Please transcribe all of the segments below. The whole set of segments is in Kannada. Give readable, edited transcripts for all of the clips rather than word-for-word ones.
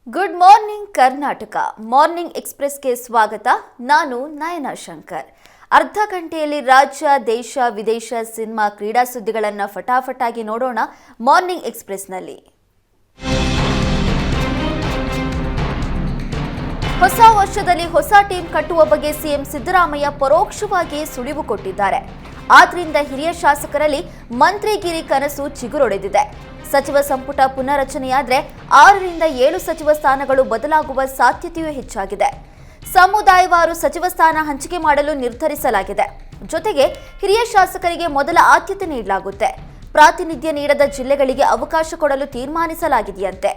ಗುಡ್ ಮಾರ್ನಿಂಗ್ ಕರ್ನಾಟಕ ಮಾರ್ನಿಂಗ್ ಎಕ್ಸ್‌ಪ್ರೆಸ್‌ಗೆ ಸ್ವಾಗತ. ನಾನು ನಯನಾ ಶಂಕರ್. ಅರ್ಧ ಗಂಟೆಯಲ್ಲಿ ರಾಜ್ಯ, ದೇಶ, ವಿದೇಶ, ಸಿನಿಮಾ, ಕ್ರೀಡಾ ಸುದ್ದಿಗಳನ್ನು ಫಟಾಫಟಾಗಿ ನೋಡೋಣ ಮಾರ್ನಿಂಗ್ ಎಕ್ಸ್‌ಪ್ರೆಸ್‌ನಲ್ಲಿ. ಹೊಸ ವರ್ಷದಲ್ಲಿ ಹೊಸ ಟೀಮ್ ಕಟ್ಟುವ ಬಗ್ಗೆ ಸಿಎಂ ಸಿದ್ದರಾಮಯ್ಯ ಪರೋಕ್ಷವಾಗಿ ಸುಳಿವು ಕೊಟ್ಟಿದ್ದಾರೆ. ಆದ್ರಿಂದ ಹಿರಿಯ ಶಾಸಕರಲ್ಲಿ ಮಂತ್ರಿಗಿರಿ ಕನಸು ಚಿಗುರೊಡೆದಿದೆ. ಸಚಿವ ಸಂಪುಟ ಪುನರಚನೆಯಾದರೆ 6ರಿಂದ 7 ಸಚಿವ ಸ್ಥಾನಗಳು ಬದಲಾಗುವ ಸಾಧ್ಯತೆಯೂ ಹೆಚ್ಚಾಗಿದೆ. ಸಮುದಾಯವಾರು ಸಚಿವ ಸ್ಥಾನ ಹಂಚಿಕೆ ಮಾಡಲು ನಿರ್ಧರಿಸಲಾಗಿದೆ. ಜೊತೆಗೆ ಹಿರಿಯ ಶಾಸಕರಿಗೆ ಮೊದಲ ಆದ್ಯತೆ ನೀಡಲಾಗುತ್ತೆ. ಪ್ರಾತಿನಿಧ್ಯ ನೀಡದ ಜಿಲ್ಲೆಗಳಿಗೆ ಅವಕಾಶ ಕೊಡಲು ತೀರ್ಮಾನಿಸಲಾಗಿದೆಯಂತೆ.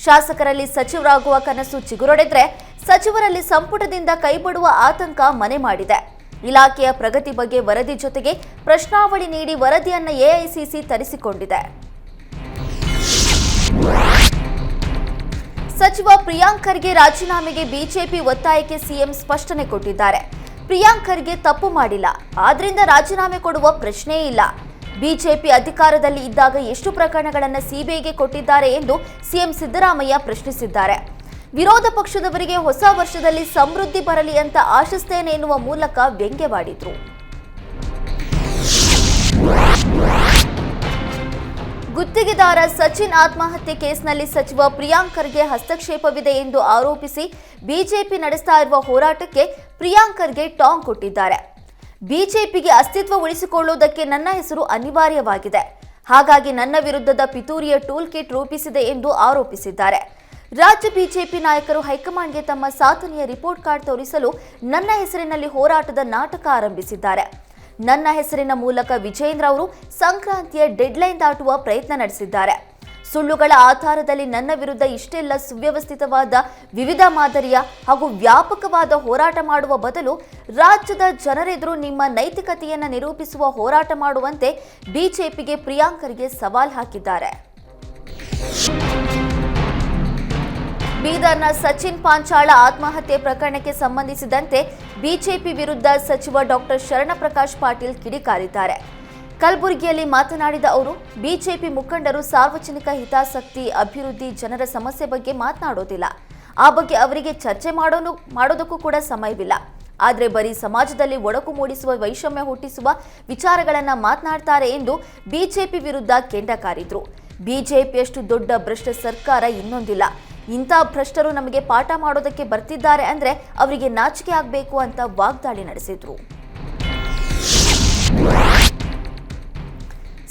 ಶಾಸಕರಲ್ಲಿ ಸಚಿವರಾಗುವ ಕನಸು ಚಿಗುರೊಡೆದ್ರೆ ಸಚಿವರಲ್ಲಿ ಸಂಪುಟದಿಂದ ಕೈಬಿಡುವ ಆತಂಕ ಮನೆ ಮಾಡಿದೆ. ಇಲಾಖೆಯ ಪ್ರಗತಿ ಬಗ್ಗೆ ವರದಿ ಜೊತೆಗೆ ಪ್ರಶ್ನಾವಳಿ ನೀಡಿ ವರದಿಯನ್ನು ಎಐಸಿಸಿ ತರಿಸಿಕೊಂಡಿದೆ. ಸಚಿವ ಪ್ರಿಯಾಂಕ್ ಖರ್ಗೆ ರಾಜೀನಾಮೆಗೆ ಬಿಜೆಪಿ ಒತ್ತಾಯಕ್ಕೆ ಸಿಎಂ ಸ್ಪಷ್ಟನೆ ಕೊಟ್ಟಿದ್ದಾರೆ. ಪ್ರಿಯಾಂಕ್ ಖರ್ಗೆ ತಪ್ಪು ಮಾಡಿಲ್ಲ, ಆದ್ರಿಂದ ರಾಜೀನಾಮೆ ಕೊಡುವ ಪ್ರಶ್ನೆಯೇ ಇಲ್ಲ. ಬಿಜೆಪಿ ಅಧಿಕಾರದಲ್ಲಿ ಇದ್ದಾಗ ಎಷ್ಟು ಪ್ರಕರಣಗಳನ್ನು ಸಿಬಿಐಗೆ ಕೊಟ್ಟಿದ್ದಾರೆ ಎಂದು ಸಿಎಂ ಸಿದ್ದರಾಮಯ್ಯ ಪ್ರಶ್ನಿಸಿದ್ದಾರೆ. ವಿರೋಧ ಪಕ್ಷದವರಿಗೆ ಹೊಸ ವರ್ಷದಲ್ಲಿ ಸಮೃದ್ಧಿ ಬರಲಿ ಅಂತ ಆಶಿಸ್ತೇನೆ ಎನ್ನುವ ಮೂಲಕ ವ್ಯಂಗ್ಯವಾಡಿದ್ರು. ಗುತ್ತಿಗೆದಾರ ಸಚಿನ್ ಆತ್ಮಹತ್ಯೆ ಕೇಸ್ನಲ್ಲಿ ಸಚಿವ ಪ್ರಿಯಾಂಕ್ ಖರ್ಗೆ ಹಸ್ತಕ್ಷೇಪವಿದೆ ಎಂದು ಆರೋಪಿಸಿ ಬಿಜೆಪಿ ನಡೆಸ್ತಾ ಇರುವ ಹೋರಾಟಕ್ಕೆ ಪ್ರಿಯಾಂಕ್ ಖರ್ಗೆ ಟಾಂಗ್ ಕೊಟ್ಟಿದ್ದಾರೆ. ಬಿಜೆಪಿಗೆ ಅಸ್ತಿತ್ವ ಉಳಿಸಿಕೊಳ್ಳುವುದಕ್ಕೆ ನನ್ನ ಹೆಸರು ಅನಿವಾರ್ಯವಾಗಿದೆ, ಹಾಗಾಗಿ ನನ್ನ ವಿರುದ್ಧದ ಪಿತೂರಿಯ ಟೂಲ್ ಕಿಟ್ ರೂಪಿಸಿದೆ ಎಂದು ಆರೋಪಿಸಿದ್ದಾರೆ. ರಾಜ್ಯ ಬಿಜೆಪಿ ನಾಯಕರು ಹೈಕಮಾಂಡ್ಗೆ ತಮ್ಮ ಸಾಧನೆಯ ರಿಪೋರ್ಟ್ ಕಾರ್ಡ್ ತೋರಿಸಲು ನನ್ನ ಹೆಸರಿನಲ್ಲಿ ಹೋರಾಟದ ನಾಟಕ ಆರಂಭಿಸಿದ್ದಾರೆ. ನನ್ನ ಹೆಸರಿನ ಮೂಲಕ ವಿಜೇಂದ್ರ ಅವರು ಸಂಕ್ರಾಂತಿಯ ಡೆಡ್ಲೈನ್ ದಾಟುವ ಪ್ರಯತ್ನ ನಡೆಸಿದ್ದಾರೆ. ಸುಳ್ಳುಗಳ ಆಧಾರದಲ್ಲಿ ನನ್ನ ವಿರುದ್ಧ ಇಷ್ಟೆಲ್ಲ ಸುವ್ಯವಸ್ಥಿತವಾದ ವಿವಿಧ ಮಾದರಿಯ ಹಾಗೂ ವ್ಯಾಪಕವಾದ ಹೋರಾಟ ಮಾಡುವ ಬದಲು ರಾಜ್ಯದ ಜನರೆದುರು ನಿಮ್ಮ ನೈತಿಕತೆಯನ್ನು ನಿರೂಪಿಸುವ ಹೋರಾಟ ಮಾಡುವಂತೆ ಬಿಜೆಪಿಗೆ ಪ್ರಿಯಾಂಕ್ ಖರ್ಗೆ ಸವಾಲ್ ಹಾಕಿದ್ದಾರೆ. ಬೀದರ್ನ ಸಚಿನ್ ಪಾಂಚಾಳ ಆತ್ಮಹತ್ಯೆ ಪ್ರಕರಣಕ್ಕೆ ಸಂಬಂಧಿಸಿದಂತೆ ಬಿಜೆಪಿ ವಿರುದ್ಧ ಸಚಿವ ಡಾಕ್ಟರ್ ಶರಣಪ್ರಕಾಶ್ ಪಾಟೀಲ್ ಕಿಡಿಕಾರಿದ್ದಾರೆ. ಕಲಬುರಗಿಯಲ್ಲಿ ಮಾತನಾಡಿದ ಅವರು, ಬಿಜೆಪಿ ಮುಖಂಡರು ಸಾರ್ವಜನಿಕ ಹಿತಾಸಕ್ತಿ, ಅಭಿವೃದ್ಧಿ, ಜನರ ಸಮಸ್ಯೆ ಬಗ್ಗೆ ಮಾತನಾಡೋದಿಲ್ಲ. ಆ ಬಗ್ಗೆ ಅವರಿಗೆ ಚರ್ಚೆ ಮಾಡೋದಕ್ಕೂ ಕೂಡ ಸಮಯವಿಲ್ಲ. ಆದರೆ ಬರೀ ಸಮಾಜದಲ್ಲಿ ಒಡಕು ಮೂಡಿಸುವ, ವೈಷಮ್ಯ ಹುಟ್ಟಿಸುವ ವಿಚಾರಗಳನ್ನು ಮಾತನಾಡ್ತಾರೆ ಎಂದು ಬಿಜೆಪಿ ವಿರುದ್ಧ ಕೆಂಡಕಾರಿದ್ರು. ಬಿಜೆಪಿಯಷ್ಟು ದೊಡ್ಡ ಭ್ರಷ್ಟ ಸರ್ಕಾರ ಇನ್ನೊಂದಿಲ್ಲ. ಇಂಥ ಭ್ರಷ್ಟರು ನಮಗೆ ಪಾಠ ಮಾಡೋದಕ್ಕೆ ಬರ್ತಿದ್ದಾರೆ ಅಂದ್ರೆ ಅವರಿಗೆ ನಾಚಿಕೆ ಆಗಬೇಕು ಅಂತ ವಾಗ್ದಾಳಿ ನಡೆಸಿದ್ರು.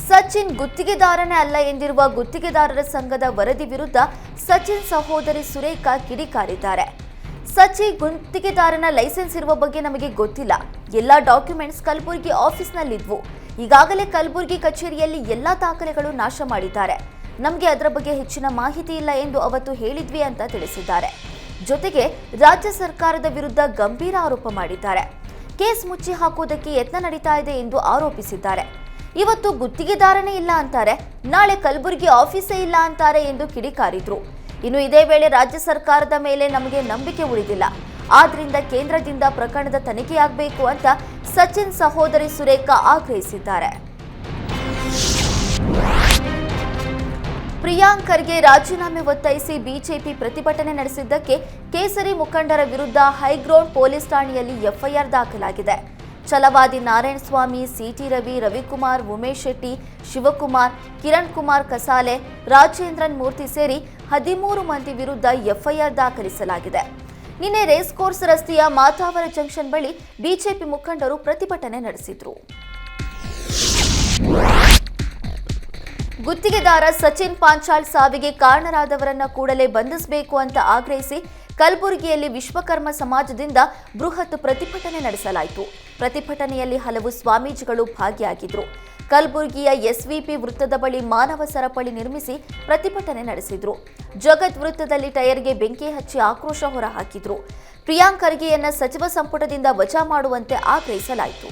ಸಚಿನ್ ಗುತ್ತಿಗೆದಾರನೇ ಅಲ್ಲ ಎಂದಿರುವ ಗುತ್ತಿಗೆದಾರರ ಸಂಘದ ವರದಿ ವಿರುದ್ಧ ಸಚಿನ್ ಸಹೋದರಿ ಸುರೇಖಾ ಕಿಡಿಕಾರಿದ್ದಾರೆ. ಸಚಿನ್ ಗುತ್ತಿಗೆದಾರನ ಲೈಸೆನ್ಸ್ ಇರುವ ಬಗ್ಗೆ ನಮಗೆ ಗೊತ್ತಿಲ್ಲ. ಎಲ್ಲಾ ಡಾಕ್ಯುಮೆಂಟ್ಸ್ ಕಲಬುರಗಿ ಆಫೀಸ್ನಲ್ಲಿದ್ವು. ಈಗಾಗಲೇ ಕಲಬುರಗಿ ಕಚೇರಿಯಲ್ಲಿ ಎಲ್ಲಾ ದಾಖಲೆಗಳು ನಾಶ ಮಾಡಿದ್ದಾರೆ. ನಮಗೆ ಅದರ ಬಗ್ಗೆ ಹೆಚ್ಚಿನ ಮಾಹಿತಿ ಇಲ್ಲ ಎಂದು ಅವತ್ತು ಹೇಳಿದ್ವಿ ಅಂತ ತಿಳಿಸಿದ್ದಾರೆ. ಜೊತೆಗೆ ರಾಜ್ಯ ಸರ್ಕಾರದ ವಿರುದ್ಧ ಗಂಭೀರ ಆರೋಪ ಮಾಡಿದ್ದಾರೆ. ಕೇಸ್ ಮುಚ್ಚಿ ಹಾಕುವುದಕ್ಕೆ ಯತ್ನ ನಡೀತಾ ಇದೆ ಎಂದು ಆರೋಪಿಸಿದ್ದಾರೆ. ಇವತ್ತು ಗುತ್ತಿಗೆದಾರನೇ ಇಲ್ಲ ಅಂತಾರೆ, ನಾಳೆ ಕಲಬುರಗಿ ಆಫೀಸೇ ಇಲ್ಲ ಅಂತಾರೆ ಎಂದು ಕಿಡಿಕಾರಿದ್ರು. ಇನ್ನು ಇದೇ ವೇಳೆ ರಾಜ್ಯ ಸರ್ಕಾರದ ಮೇಲೆ ನಮಗೆ ನಂಬಿಕೆ ಉಳಿದಿಲ್ಲ, ಆದ್ರಿಂದ ಕೇಂದ್ರದಿಂದ ಪ್ರಕರಣದ ತನಿಖೆಯಾಗಬೇಕು ಅಂತ ಸಚಿನ್ ಸಹೋದರಿ ಸುರೇಖಾ ಆಗ್ರಹಿಸಿದ್ದಾರೆ. ಪ್ರಿಯಾಂಕ್ ಖರ್ಗೆ ರಾಜೀನಾಮೆ ಒತ್ತಾಯಿಸಿ ಬಿಜೆಪಿ ಪ್ರತಿಭಟನೆ ನಡೆಸಿದ್ದಕ್ಕೆ ಕೇಸರಿ ಮುಖಂಡರ ವಿರುದ್ಧ ಹೈಗ್ರೌಂಡ್ ಪೊಲೀಸ್ ಠಾಣೆಯಲ್ಲಿ ಎಫ್ಐಆರ್ ದಾಖಲಾಗಿದೆ. ಛಲವಾದಿ ನಾರಾಯಣಸ್ವಾಮಿ, ಸಿಟಿ ರವಿ, ರವಿಕುಮಾರ್, ಉಮೇಶ್ ಶೆಟ್ಟಿ, ಶಿವಕುಮಾರ್, ಕಿರಣ್ ಕುಮಾರ್ ಕಸಾಲೆ, ರಾಜೇಂದ್ರನ್ ಮೂರ್ತಿ ಸೇರಿ 13 ಮಂದಿ ವಿರುದ್ಧ ಎಫ್ಐಆರ್ ದಾಖಲಿಸಲಾಗಿದೆ. ನಿನ್ನೆ ರೇಸ್ ಕೋರ್ಸ್ ರಸ್ತೆಯ ಮಾತಾವರ ಜಂಕ್ಷನ್ ಬಳಿ ಬಿಜೆಪಿ ಮುಖಂಡರು ಪ್ರತಿಭಟನೆ ನಡೆಸಿದ್ರು. ಗುತ್ತಿಗೆದಾರ ಸಚಿನ್ ಪಾಂಚಾಳ್ ಸಾವಿಗೆ ಕಾರಣರಾದವರನ್ನ ಕೂಡಲೇ ಬಂಧಿಸಬೇಕು ಅಂತ ಆಗ್ರಹಿಸಿ ಕಲಬುರಗಿಯಲ್ಲಿ ವಿಶ್ವಕರ್ಮ ಸಮಾಜದಿಂದ ಬೃಹತ್ ಪ್ರತಿಭಟನೆ ನಡೆಸಲಾಯಿತು. ಪ್ರತಿಭಟನೆಯಲ್ಲಿ ಹಲವು ಸ್ವಾಮೀಜಿಗಳು ಭಾಗಿಯಾಗಿದ್ರು. ಕಲಬುರಗಿಯ ಎಸ್ವಿಪಿ ವೃತ್ತದ ಬಳಿ ಮಾನವ ಸರಪಳಿ ನಿರ್ಮಿಸಿ ಪ್ರತಿಭಟನೆ ನಡೆಸಿದ್ರು. ಜಗತ್ ವೃತ್ತದಲ್ಲಿ ಟೈರ್ಗೆ ಬೆಂಕಿ ಹಚ್ಚಿ ಆಕ್ರೋಶ ಹೊರಹಾಕಿದ್ರು. ಪ್ರಿಯಾಂಕ್ ಖರ್ಗೆಯನ್ನ ಸಚಿವ ಸಂಪುಟದಿಂದ ವಜಾ ಮಾಡುವಂತೆ ಆಗ್ರಹಿಸಲಾಯಿತು.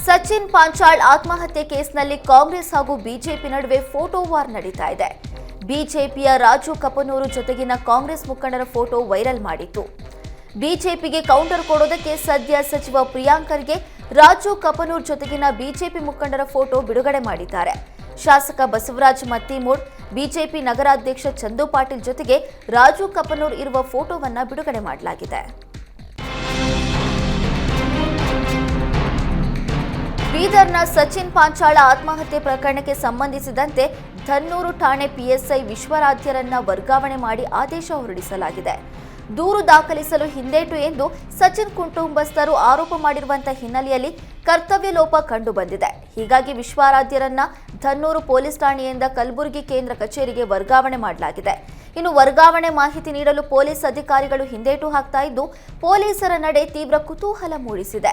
ಸಚಿನ್ ಪಾಂಚಾಳ್ ಆತ್ಮಹತ್ಯೆ ಕೇಸ್ನಲ್ಲಿ ಕಾಂಗ್ರೆಸ್ ಹಾಗೂ ಬಿಜೆಪಿ ನಡುವೆ ಫೋಟೋ ವಾರ್ ನಡೀತಾ ಇದೆ. ಬಿಜೆಪಿಯ ರಾಜು ಕಪನೂರು ಜೊತೆಗಿನ ಕಾಂಗ್ರೆಸ್ ಮುಖಂಡರ ಫೋಟೋ ವೈರಲ್ ಮಾಡಿತ್ತು. ಬಿಜೆಪಿಗೆ ಕೌಂಟರ್ ಕೊಡೋದಕ್ಕೆ ಸದ್ಯ ಸಚಿವ ಪ್ರಿಯಾಂಕ್ ಖರ್ಗೆ ರಾಜು ಕಪನೂರ್ ಜೊತೆಗಿನ ಬಿಜೆಪಿ ಮುಖಂಡರ ಫೋಟೋ ಬಿಡುಗಡೆ ಮಾಡಿದ್ದಾರೆ. ಶಾಸಕ ಬಸವರಾಜ ಮತ್ತಿಮೂಡ್, ಬಿಜೆಪಿ ನಗರಾಧ್ಯಕ್ಷ ಚಂದು ಪಾಟೀಲ್ ಜೊತೆಗೆ ರಾಜು ಕಪನೂರ್ ಇರುವ ಫೋಟೋವನ್ನ ಬಿಡುಗಡೆ ಮಾಡಲಾಗಿದೆ. ಬೀದರ್ನ ಸಚಿನ್ ಪಾಂಚಾಳ ಆತ್ಮಹತ್ಯೆ ಪ್ರಕರಣಕ್ಕೆ ಸಂಬಂಧಿಸಿದಂತೆ ಧನ್ನೂರು ಠಾಣೆ ಪಿಎಸ್ಐ ವಿಶ್ವರಾಧ್ಯರನ್ನ ವರ್ಗಾವಣೆ ಮಾಡಿ ಆದೇಶ ಹೊರಡಿಸಲಾಗಿದೆ. ದೂರು ದಾಖಲಿಸಲು ಹಿಂದೇಟು ಎಂದು ಸಚಿನ್ ಕುಟುಂಬಸ್ಥರು ಆರೋಪ ಮಾಡಿರುವಂತಹ ಹಿನ್ನೆಲೆಯಲ್ಲಿ ಕರ್ತವ್ಯ ಲೋಪ ಕಂಡುಬಂದಿದೆ. ಹೀಗಾಗಿ ವಿಶ್ವರಾಧ್ಯರನ್ನ ಧನ್ನೂರು ಪೊಲೀಸ್ ಠಾಣೆಯಿಂದ ಕಲಬುರಗಿ ಕೇಂದ್ರ ಕಚೇರಿಗೆ ವರ್ಗಾವಣೆ ಮಾಡಲಾಗಿದೆ. ಇನ್ನು ವರ್ಗಾವಣೆ ಮಾಹಿತಿ ನೀಡಲು ಪೊಲೀಸ್ ಅಧಿಕಾರಿಗಳು ಹಿಂದೇಟು ಹಾಕ್ತಾ ಇದ್ದು ಪೊಲೀಸರ ನಡೆ ತೀವ್ರ ಕುತೂಹಲ ಮೂಡಿಸಿದೆ.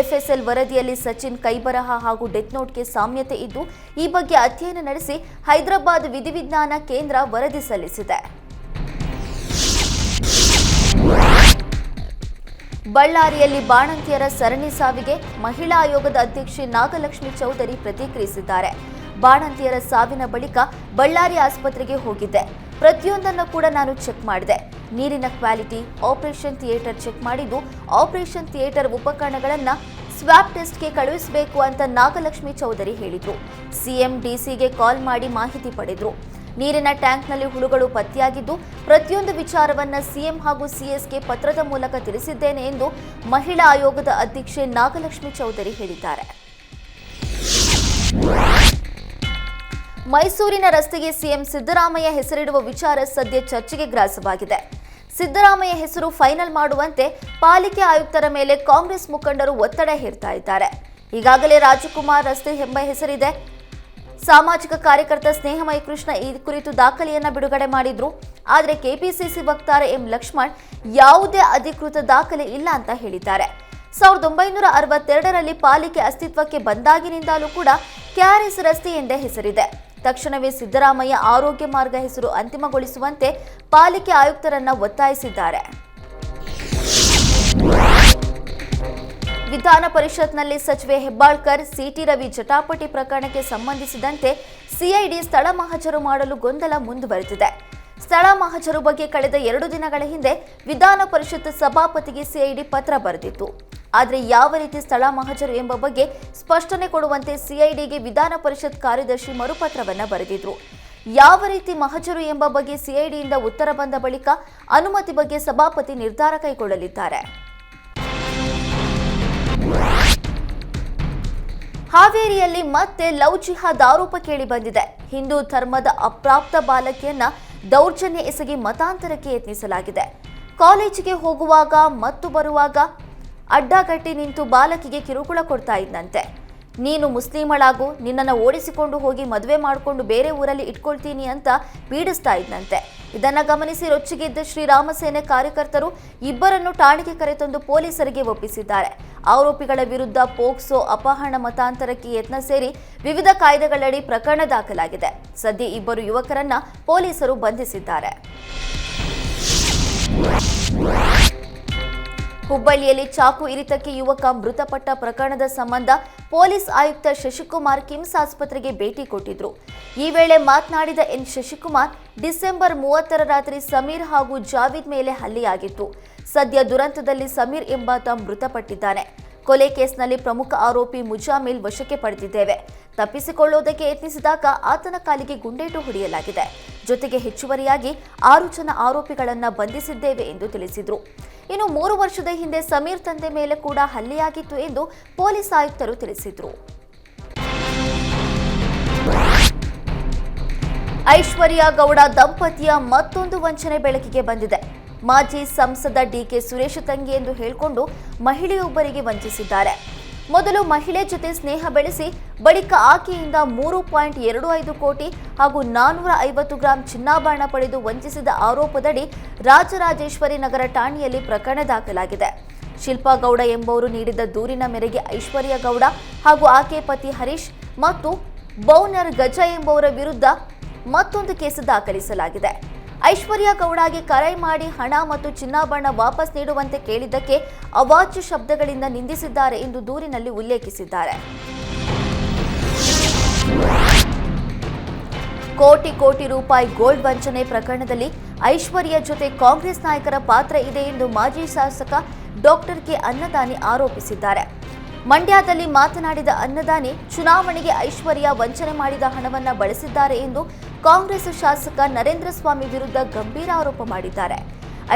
ಎಫ್ಎಸ್ಎಲ್ ವರದಿಯಲ್ಲಿ ಸಚಿನ್ ಕೈಬರಹ ಹಾಗೂ ಡೆತ್ ನೋಟ್ಗೆ ಸಾಮ್ಯತೆ ಇದ್ದು ಈ ಬಗ್ಗೆ ಅಧ್ಯಯನ ನಡೆಸಿ ಹೈದರಾಬಾದ್ ವಿಧಿವಿಜ್ಞಾನ ಕೇಂದ್ರ ವರದಿ ಸಲ್ಲಿಸಿದೆ. ಬಳ್ಳಾರಿಯಲ್ಲಿ ಬಾಣಂತಿಯರ ಸರಣಿ ಸಾವಿಗೆ ಮಹಿಳಾ ಆಯೋಗದ ಅಧ್ಯಕ್ಷೆ ನಾಗಲಕ್ಷ್ಮಿ ಚೌಧರಿ ಪ್ರತಿಕ್ರಿಯಿಸಿದ್ದಾರೆ. ಬಾಣಂತಿಯರ ಸಾವಿನ ಬಳಿಕ ಬಳ್ಳಾರಿ ಆಸ್ಪತ್ರೆಗೆ ಹೋಗಿದ್ದೆ. ಪ್ರತಿಯೊಂದನ್ನು ಕೂಡ ನಾನು ಚೆಕ್ ಮಾಡಿದೆ. ನೀರಿನ ಕ್ವಾಲಿಟಿ, ಆಪರೇಷನ್ ಥಿಯೇಟರ್ ಚೆಕ್ ಮಾಡಿದ್ದು ಆಪರೇಷನ್ ಥಿಯೇಟರ್ ಉಪಕರಣಗಳನ್ನು ಸ್ವಾಬ್ ಟೆಸ್ಟ್ಗೆ ಕಳುಹಿಸಬೇಕು ಅಂತ ನಾಗಲಕ್ಷ್ಮಿ ಚೌಧರಿ ಹೇಳಿದ್ರು. ಸಿಎಂ ಡಿಸಿಗೆ ಕಾಲ್ ಮಾಡಿ ಮಾಹಿತಿ ಪಡೆದ್ರು. ನೀರಿನ ಟ್ಯಾಂಕ್ನಲ್ಲಿ ಹುಳುಗಳು ಪತ್ತೆಯಾಗಿದ್ದು ಪ್ರತಿಯೊಂದು ವಿಚಾರವನ್ನ ಸಿಎಂ ಹಾಗೂ ಸಿಎಸ್ಗೆ ಪತ್ರದ ಮೂಲಕ ತಿಳಿಸಿದ್ದೇನೆ ಎಂದು ಮಹಿಳಾ ಆಯೋಗದ ಅಧ್ಯಕ್ಷೆ ನಾಗಲಕ್ಷ್ಮಿ ಚೌಧರಿ ಹೇಳಿದ್ದಾರೆ. ಮೈಸೂರಿನ ರಸ್ತೆಗೆ ಸಿಎಂ ಸಿದ್ದರಾಮಯ್ಯ ಹೆಸರಿಡುವ ವಿಚಾರ ಸದ್ಯ ಚರ್ಚೆಗೆ ಗ್ರಾಸವಾಗಿದೆ. ಸಿದ್ದರಾಮಯ್ಯ ಹೆಸರು ಫೈನಲ್ ಮಾಡುವಂತೆ ಪಾಲಿಕೆ ಆಯುಕ್ತರ ಮೇಲೆ ಕಾಂಗ್ರೆಸ್ ಮುಖಂಡರು ಒತ್ತಡ ಹೇರ್ತಾ ಇದ್ದಾರೆ. ಈಗಾಗಲೇ ರಾಜಕುಮಾರ್ ರಸ್ತೆ ಎಂಬ ಹೆಸರಿದೆ. ಸಾಮಾಜಿಕ ಕಾರ್ಯಕರ್ತ ಸ್ನೇಹಮಯಿ ಕೃಷ್ಣ ಈ ಕುರಿತು ದಾಖಲೆಯನ್ನ ಬಿಡುಗಡೆ ಮಾಡಿದ್ರು. ಆದರೆ ಕೆಪಿಸಿಸಿ ವಕ್ತಾರ ಎಂ ಲಕ್ಷ್ಮಣ್ ಯಾವುದೇ ಅಧಿಕೃತ ದಾಖಲೆ ಇಲ್ಲ ಅಂತ ಹೇಳಿದ್ದಾರೆ. 1962ರಲ್ಲಿ ಪಾಲಿಕೆ ಅಸ್ತಿತ್ವಕ್ಕೆ ಬಂದಾಗಿನಿಂದಲೂ ಕೂಡ ಕೆಆರ್ಎಸ್ ರಸ್ತೆ ಎಂದೇ ಹೆಸರಿದೆ. ತಕ್ಷಣವೇ ಸಿದ್ದರಾಮಯ್ಯ ಆರೋಗ್ಯ ಮಾರ್ಗ ಹೆಸರು ಅಂತಿಮಗೊಳಿಸುವಂತೆ ಪಾಲಿಕೆ ಆಯುಕ್ತರನ್ನ ಒತ್ತಾಯಿಸಿದ್ದಾರೆ. ವಿಧಾನ ಪರಿಷತ್ನಲ್ಲಿ ಸಚಿವೆ ಹೆಬ್ಬಾಳ್ಕರ್ ಸಿಟಿ ರವಿ ಜಟಾಪಟಿ ಪ್ರಕರಣಕ್ಕೆ ಸಂಬಂಧಿಸಿದಂತೆ ಸಿಐಡಿ ಸ್ಥಳ ಮಹಜರು ಮಾಡಲು ಗೊಂದಲ ಮುಂದುವರೆದಿದೆ. ಸ್ಥಳ ಮಹಜರು ಬಗ್ಗೆ ಕಳೆದ 2 ದಿನಗಳ ಹಿಂದೆ ವಿಧಾನ ಪರಿಷತ್ ಸಭಾಪತಿಗೆ ಸಿಐಡಿ ಪತ್ರ ಬರೆದಿತ್ತು. ಆದರೆ ಯಾವ ರೀತಿ ಸ್ಥಳ ಮಹಜರು ಎಂಬ ಬಗ್ಗೆ ಸ್ಪಷ್ಟನೆ ಕೊಡುವಂತೆ ಸಿಐಡಿಗೆ ವಿಧಾನ ಪರಿಷತ್ ಕಾರ್ಯದರ್ಶಿ ಮರುಪತ್ರವನ್ನು ಬರೆದಿದ್ರು. ಯಾವ ರೀತಿ ಮಹಜರು ಎಂಬ ಬಗ್ಗೆ ಸಿಐಡಿಯಿಂದ ಉತ್ತರ ಬಂದ ಬಳಿಕ ಅನುಮತಿ ಬಗ್ಗೆ ಸಭಾಪತಿ ನಿರ್ಧಾರ ಕೈಗೊಳ್ಳಲಿದ್ದಾರೆ. ಹಾವೇರಿಯಲ್ಲಿ ಮತ್ತೆ ಲವ್ ಜಿಹಾದ್ ಆರೋಪ ಕೇಳಿ ಬಂದಿದೆ. ಹಿಂದೂ ಧರ್ಮದ ಅಪ್ರಾಪ್ತ ಬಾಲಕಿಯನ್ನ ದೌರ್ಜನ್ಯ ಎಸಗಿ ಮತಾಂತರಕ್ಕೆ ಯತ್ನಿಸಲಾಗಿದೆ. ಕಾಲೇಜಿಗೆ ಹೋಗುವಾಗ ಮತ್ತು ಬರುವಾಗ ಅಡ್ಡಗಟ್ಟಿ ನಿಂತು ಬಾಲಕಿಗೆ ಕಿರುಕುಳ ಕೊಡ್ತಾ ಇದ್ದಂತೆ. ನೀನು ಮುಸ್ಲಿಮಳಾಗು, ನಿನ್ನನ್ನು ಓಡಿಸಿಕೊಂಡು ಹೋಗಿ ಮದುವೆ ಮಾಡಿಕೊಂಡು ಬೇರೆ ಊರಲ್ಲಿ ಇಟ್ಕೊಳ್ತೀನಿ ಅಂತ ಪೀಡಿಸ್ತಾ ಇದ್ದಂತೆ. ಇದನ್ನು ಗಮನಿಸಿ ರೊಚ್ಚಿಗೆದ್ದ ಶ್ರೀರಾಮಸೇನೆ ಕಾರ್ಯಕರ್ತರು ಇಬ್ಬರನ್ನು ಠಾಣೆಗೆ ಕರೆತಂದು ಪೊಲೀಸರಿಗೆ ಒಪ್ಪಿಸಿದ್ದಾರೆ. ಆರೋಪಿಗಳ ವಿರುದ್ಧ ಪೋಕ್ಸೋ, ಅಪಹರಣ, ಮತಾಂತರಕ್ಕೆ ಯತ್ನ ಸೇರಿ ವಿವಿಧ ಕಾಯ್ದೆಗಳಡಿ ಪ್ರಕರಣ ದಾಖಲಾಗಿದೆ. ಸದ್ಯ ಇಬ್ಬರು ಯುವಕರನ್ನ ಪೊಲೀಸರು ಬಂಧಿಸಿದ್ದಾರೆ. ಹುಬ್ಬಳ್ಳಿಯಲ್ಲಿ ಚಾಕು ಇರಿತಕ್ಕೆ ಯುವಕ ಮೃತಪಟ್ಟ ಪ್ರಕರಣದ ಸಂಬಂಧ ಪೊಲೀಸ್ ಆಯುಕ್ತ ಶಶಿಕುಮಾರ್ ಕಿಮ್ಸ್ ಆಸ್ಪತ್ರೆಗೆ ಭೇಟಿ ಕೊಟ್ಟಿದ್ರು. ಈ ವೇಳೆ ಮಾತನಾಡಿದ ಎನ್ ಶಶಿಕುಮಾರ್, ಡಿಸೆಂಬರ್ 30ರ ರಾತ್ರಿ ಸಮೀರ್ ಹಾಗೂ ಜಾವೀದ್ ಮೇಲೆ ಹಲ್ಲೆಯಾಗಿತ್ತು. ಸದ್ಯ ದುರಂತದಲ್ಲಿ ಸಮೀರ್ ಎಂಬಾತ ಮೃತಪಟ್ಟಿದ್ದಾನೆ. ಕೊಲೆ ಕೇಸ್ನಲ್ಲಿ ಪ್ರಮುಖ ಆರೋಪಿ ಮುಜಾಮಿಲ್ ವಶಕ್ಕೆ ಪಡೆದಿದ್ದೇವೆ. ತಪ್ಪಿಸಿಕೊಳ್ಳುವುದಕ್ಕೆ ಯತ್ನಿಸಿದಾಗ ಆತನ ಕಾಲಿಗೆ ಗುಂಡೇಟು ಹೊಡೆಯಲಾಗಿದೆ. ಜೊತೆಗೆ ಹೆಚ್ಚುವರಿಯಾಗಿ 6 ಜನ ಆರೋಪಿಗಳನ್ನು ಬಂಧಿಸಿದ್ದೇವೆ ಎಂದು ತಿಳಿಸಿದರು. ಇನ್ನು 3 ವರ್ಷದ ಹಿಂದೆ ಸಮೀರ್ ತಂದೆ ಮೇಲೆ ಕೂಡ ಹಲ್ಲೆಯಾಗಿತ್ತು ಎಂದು ಪೊಲೀಸ್ ಆಯುಕ್ತರು ತಿಳಿಸಿದರು. ಐಶ್ವರ್ಯ ಗೌಡ ದಂಪತಿಯ ಮತ್ತೊಂದು ವಂಚನೆ ಬೆಳಕಿಗೆ ಬಂದಿದೆ. ಮಾಜಿ ಸಂಸದ ಡಿಕೆ ಸುರೇಶ್ ತಂಗಿ ಎಂದು ಹೇಳಿಕೊಂಡು ಮಹಿಳೆಯೊಬ್ಬರಿಗೆ ವಂಚಿಸಿದ್ದಾರೆ. ಮೊದಲು ಮಹಿಳೆ ಜೊತೆ ಸ್ನೇಹ ಬೆಳೆಸಿ ಬಳಿಕ ಆಕೆಯಿಂದ 3.25 ಕೋಟಿ ಹಾಗೂ 450 ಗ್ರಾಂ ಚಿನ್ನಾಭರಣ ಪಡೆದು ವಂಚಿಸಿದ ಆರೋಪದಡಿ ರಾಜರಾಜೇಶ್ವರಿ ನಗರ ಠಾಣೆಯಲ್ಲಿ ಪ್ರಕರಣ ದಾಖಲಾಗಿದೆ. ಶಿಲ್ಪಾ ಗೌಡ ಎಂಬುವರು ನೀಡಿದ ದೂರಿನ ಮೇರೆಗೆ ಐಶ್ವರ್ಯ ಗೌಡ ಹಾಗೂ ಆಕೆ ಪತಿ ಹರೀಶ್ ಮತ್ತು ಬೌನರ್ ಗಜ ಎಂಬುವರ ವಿರುದ್ಧ ಮತ್ತೊಂದು ಕೇಸು ದಾಖಲಿಸಲಾಗಿದೆ. ಐಶ್ವರ್ಯ ಗೌಡಗೆ ಕರೆ ಮಾಡಿ ಹಣ ಮತ್ತು ಚಿನ್ನಾಭರಣ ವಾಪಸ್ ನೀಡುವಂತೆ ಕೇಳಿದ್ದಕ್ಕೆ ಅವಾಚ್ಯ ಶಬ್ದಗಳಿಂದ ನಿಂದಿಸಿದ್ದಾರೆ ಎಂದು ದೂರಿನಲ್ಲಿ ಉಲ್ಲೇಖಿಸಿದ್ದಾರೆ. ಕೋಟಿ ರೂಪಾಯಿ ಗೋಲ್ಡ್ ವಂಚನೆ ಪ್ರಕರಣದಲ್ಲಿ ಐಶ್ವರ್ಯ ಜೊತೆ ಕಾಂಗ್ರೆಸ್ ನಾಯಕರ ಪಾತ್ರ ಇದೆ ಎಂದು ಮಾಜಿ ಶಾಸಕ ಡಾಕ್ಟರ್ ಕೆ ಅನ್ನದಾನಿ ಆರೋಪಿಸಿದ್ದಾರೆ. ಮಂಡ್ಯದಲ್ಲಿ ಮಾತನಾಡಿದ ಅನ್ನದಾನಿ, ಚುನಾವಣೆಗೆ ಐಶ್ವರ್ಯ ವಂಚನೆ ಮಾಡಿದ ಹಣವನ್ನು ಬಳಸಿದ್ದಾರೆ ಎಂದು ಕಾಂಗ್ರೆಸ್ ಶಾಸಕ ನರೇಂದ್ರ ಸ್ವಾಮಿ ವಿರುದ್ಧ ಗಂಭೀರ ಆರೋಪ ಮಾಡಿದ್ದಾರೆ.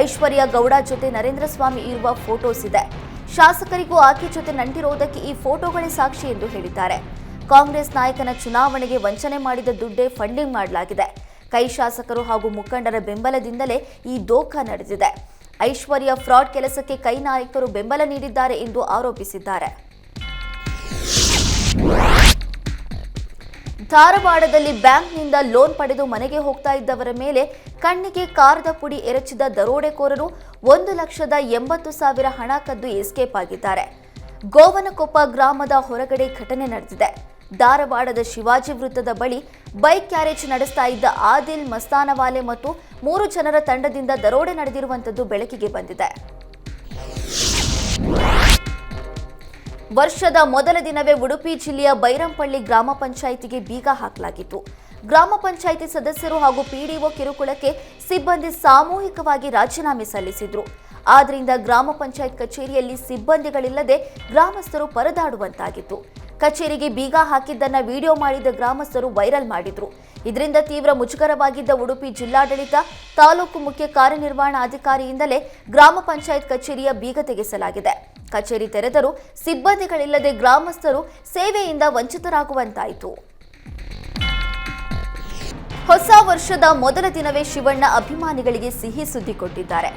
ಐಶ್ವರ್ಯ ಗೌಡ ಜೊತೆ ನರೇಂದ್ರ ಸ್ವಾಮಿ ಇರುವ ಫೋಟೋಸ್ ಇದೆ. ಶಾಸಕರಿಗೂ ಆಕೆ ಜೊತೆ ನಂಟಿರೋದಕ್ಕೆ ಈ ಫೋಟೋಗಳೇ ಸಾಕ್ಷಿ ಎಂದು ಹೇಳಿದ್ದಾರೆ. ಕಾಂಗ್ರೆಸ್ ನಾಯಕನ ಚುನಾವಣೆಗೆ ವಂಚನೆ ಮಾಡಿದ ದುಡ್ಡೇ ಫಂಡಿಂಗ್ ಮಾಡಲಾಗಿದೆ. ಕೈ ಶಾಸಕರು ಹಾಗೂ ಮುಖಂಡರ ಬೆಂಬಲದಿಂದಲೇ ಈ ದೋಖ ನಡೆದಿದೆ. ಐಶ್ವರ್ಯ ಫ್ರಾಡ್ ಕೆಲಸಕ್ಕೆ ಕೈ ನಾಯಕರು ಬೆಂಬಲ ನೀಡಿದ್ದಾರೆ ಎಂದು ಆರೋಪಿಸಿದ್ದಾರೆ. ಧಾರವಾಡದಲ್ಲಿ ಬ್ಯಾಂಕ್ನಿಂದ ಲೋನ್ ಪಡೆದು ಮನೆಗೆ ಹೋಗ್ತಾ ಇದ್ದವರ ಮೇಲೆ ಕಣ್ಣಿಗೆ ಕಾರದ ಪುಡಿ ಎರಚಿದ ದರೋಡೆಕೋರರು 1,80,000 ಹಣ ಕದ್ದು ಎಸ್ಕೇಪ್ ಆಗಿದ್ದಾರೆ. ಗೋವನಕೊಪ್ಪ ಗ್ರಾಮದ ಹೊರಗಡೆ ಘಟನೆ ನಡೆದಿದೆ. ಧಾರವಾಡದ ಶಿವಾಜಿ ವೃತ್ತದ ಬಳಿ ಬೈಕ್ ಕ್ಯಾರೇಜ್ ನಡೆಸ್ತಾ ಇದ್ದ ಆದಿಲ್ ಮಸ್ತಾನವಾಲೆ ಮತ್ತು 3 ಜನರ ತಂಡದಿಂದ ದರೋಡೆ ನಡೆದಿರುವಂತದ್ದು ಬೆಳಕಿಗೆ ಬಂದಿದೆ. ವರ್ಷದ ಮೊದಲ ದಿನವೇ ಉಡುಪಿ ಜಿಲ್ಲೆಯ ಬೈರಂಪಳ್ಳಿ ಗ್ರಾಮ ಪಂಚಾಯಿತಿಗೆ ಬೀಗ ಹಾಕಲಾಗಿತ್ತು. ಗ್ರಾಮ ಪಂಚಾಯಿತಿ ಸದಸ್ಯರು ಹಾಗೂ ಪಿಡಿಒ ಕಿರುಕುಳಕ್ಕೆ ಸಿಬ್ಬಂದಿ ಸಾಮೂಹಿಕವಾಗಿ ರಾಜೀನಾಮೆ ಸಲ್ಲಿಸಿದ್ರು. ಆದ್ದರಿಂದ ಗ್ರಾಮ ಪಂಚಾಯತ್ ಕಚೇರಿಯಲ್ಲಿ ಸಿಬ್ಬಂದಿಗಳಿಲ್ಲದೆ ಗ್ರಾಮಸ್ಥರು ಪರದಾಡುವಂತಾಗಿತ್ತು. ಕಚೇರಿಗೆ ಬೀಗ ಹಾಕಿದ್ದನ್ನ ವಿಡಿಯೋ ಮಾಡಿದ ಗ್ರಾಮಸ್ಥರು ವೈರಲ್ ಮಾಡಿದ್ರು. ಇದರಿಂದ ತೀವ್ರ ಮುಜುಗರವಾಗಿದ್ದ ಉಡುಪಿ ಜಿಲ್ಲಾಡಳಿತ ತಾಲೂಕು ಮುಖ್ಯ ಕಾರ್ಯನಿರ್ವಹಣಾಧಿಕಾರಿಯಿಂದಲೇ ಗ್ರಾಮ ಪಂಚಾಯತ್ ಕಚೇರಿಯ ಬೀಗ ತೆಗೆಸಲಾಗಿದೆ. ಕಚೇರಿ ತೆರೆದರೂ ಸಿಬ್ಬಂದಿಗಳಿಲ್ಲದೆ ಗ್ರಾಮಸ್ಥರು ಸೇವೆಯಿಂದ ವಂಚಿತರಾಗುವಂತಾಯಿತು. ಹೊಸ ವರ್ಷದ ಮೊದಲ ದಿನವೇ ಶಿವಣ್ಣ ಅಭಿಮಾನಿಗಳಿಗೆ ಸಿಹಿ ಸುದ್ದಿ ಕೊಟ್ಟಿದ್ದಾರೆ.